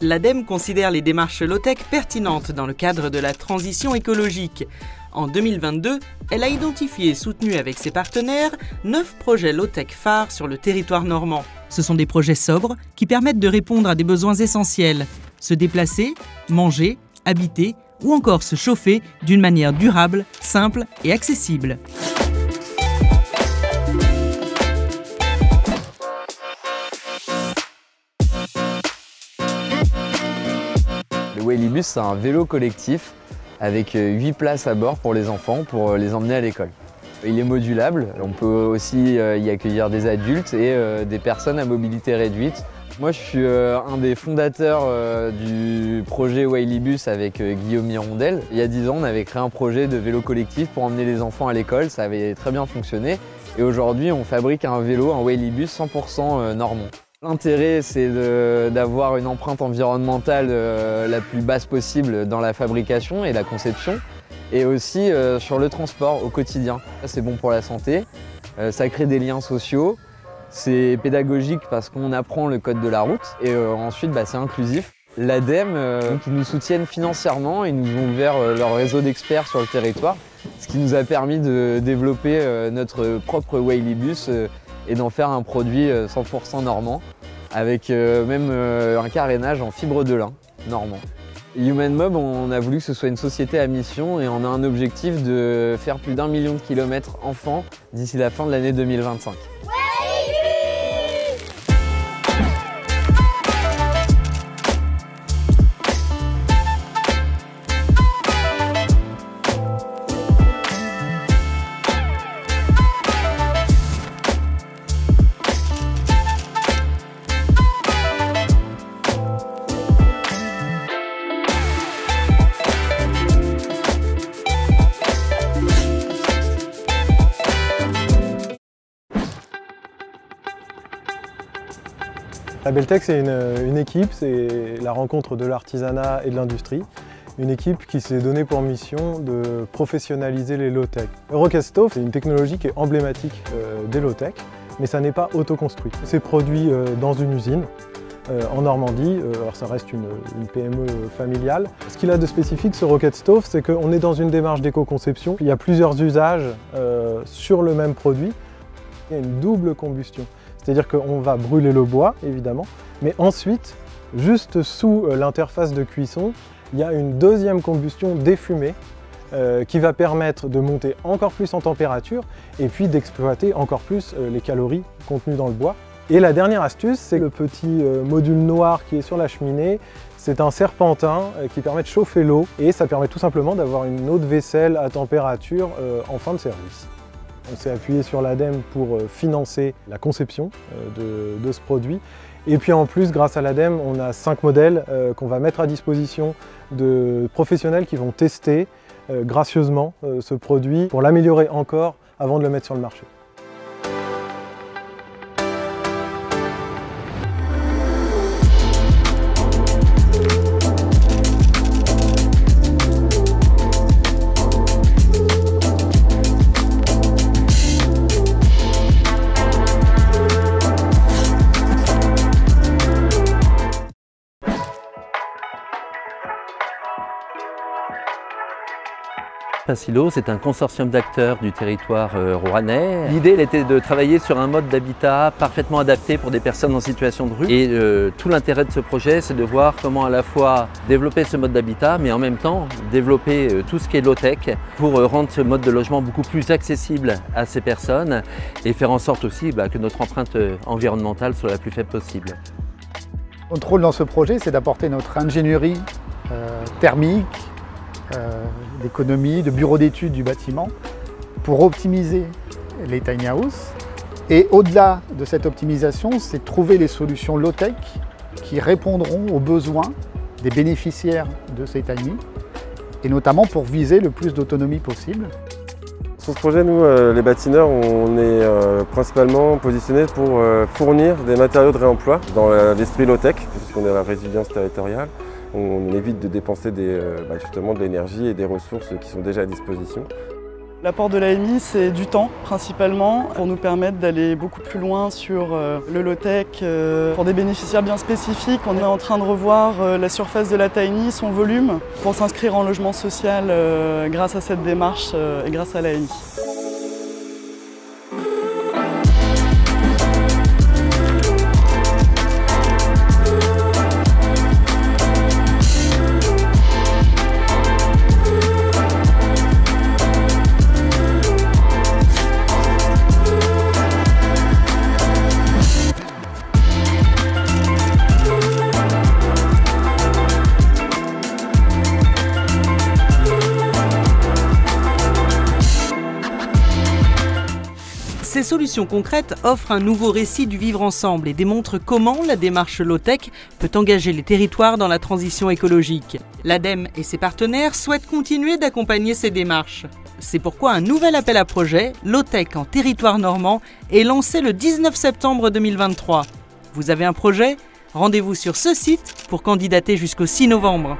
L'ADEME considère les démarches low-tech pertinentes dans le cadre de la transition écologique. En 2022, elle a identifié et soutenu avec ses partenaires 9 projets low-tech phares sur le territoire normand. Ce sont des projets sobres qui permettent de répondre à des besoins essentiels. Se déplacer, manger, habiter ou encore se chauffer d'une manière durable, simple et accessible. Le Waylibus, c'est un vélo collectif avec 8 places à bord pour les enfants pour les emmener à l'école. Il est modulable, on peut aussi y accueillir des adultes et des personnes à mobilité réduite. Moi je suis un des fondateurs du projet Waylibus avec Guillaume Hirondelle. Il y a 10 ans on avait créé un projet de vélo collectif pour emmener les enfants à l'école, ça avait très bien fonctionné. Et aujourd'hui on fabrique un vélo, un Waylibus 100% normand. L'intérêt, c'est d'avoir une empreinte environnementale la plus basse possible dans la fabrication et la conception, et aussi sur le transport au quotidien. C'est bon pour la santé, ça crée des liens sociaux, c'est pédagogique parce qu'on apprend le code de la route, et ensuite c'est inclusif. L'ADEME, qui nous soutiennent financièrement, ils nous ont ouvert leur réseau d'experts sur le territoire, ce qui nous a permis de développer notre propre Waylibus et d'en faire un produit 100% normand, avec même un carénage en fibre de lin normand. Human Mob, on a voulu que ce soit une société à mission et on a un objectif de faire plus d'1 million de kilomètres enfants d'ici la fin de l'année 2025. La Beltech, c'est une équipe, c'est la rencontre de l'artisanat et de l'industrie. Une équipe qui s'est donnée pour mission de professionnaliser les low-tech. Rocket Stove, c'est une technologie qui est emblématique des low-tech, mais ça n'est pas autoconstruit. C'est produit dans une usine en Normandie, alors ça reste une PME familiale. Ce qu'il a de spécifique, ce Rocket Stove, c'est qu'on est dans une démarche d'éco-conception. Il y a plusieurs usages sur le même produit. Il y a une double combustion. C'est-à-dire qu'on va brûler le bois, évidemment, mais ensuite, juste sous l'interface de cuisson, il y a une deuxième combustion défumée qui va permettre de monter encore plus en température et puis d'exploiter encore plus les calories contenues dans le bois. Et la dernière astuce, c'est le petit module noir qui est sur la cheminée. C'est un serpentin qui permet de chauffer l'eau et ça permet tout simplement d'avoir une eau de vaisselle à température en fin de service. On s'est appuyé sur l'ADEME pour financer la conception de ce produit. Et puis en plus, grâce à l'ADEME, on a 5 modèles qu'on va mettre à disposition de professionnels qui vont tester gracieusement ce produit pour l'améliorer encore avant de le mettre sur le marché. Passilo, c'est un consortium d'acteurs du territoire rouennais. L'idée elle était de travailler sur un mode d'habitat parfaitement adapté pour des personnes en situation de rue. Et tout l'intérêt de ce projet, c'est de voir comment à la fois développer ce mode d'habitat, mais en même temps développer tout ce qui est low-tech pour rendre ce mode de logement beaucoup plus accessible à ces personnes et faire en sorte aussi que notre empreinte environnementale soit la plus faible possible. Notre rôle dans ce projet, c'est d'apporter notre ingénierie thermique, d'économie, de bureau d'études du bâtiment pour optimiser les tiny houses. Et au-delà de cette optimisation, c'est trouver les solutions low-tech qui répondront aux besoins des bénéficiaires de ces tiny, et notamment pour viser le plus d'autonomie possible. Sur ce projet, nous, les bâtiment, on est principalement positionnés pour fournir des matériaux de réemploi dans l'esprit low-tech, puisqu'on est à la résilience territoriale. On évite de dépenser justement de l'énergie et des ressources qui sont déjà à disposition. L'apport de l'AMI, c'est du temps principalement, pour nous permettre d'aller beaucoup plus loin sur le low-tech. Pour des bénéficiaires bien spécifiques, on est en train de revoir la surface de la Tiny, son volume, pour s'inscrire en logement social grâce à cette démarche et grâce à l'AMI. Ces solutions concrètes offrent un nouveau récit du vivre ensemble et démontrent comment la démarche low-tech peut engager les territoires dans la transition écologique. L'ADEME et ses partenaires souhaitent continuer d'accompagner ces démarches. C'est pourquoi un nouvel appel à projet, low-tech en territoire normand, est lancé le 19 septembre 2023. Vous avez un projet ? Rendez-vous sur ce site pour candidater jusqu'au 6 novembre.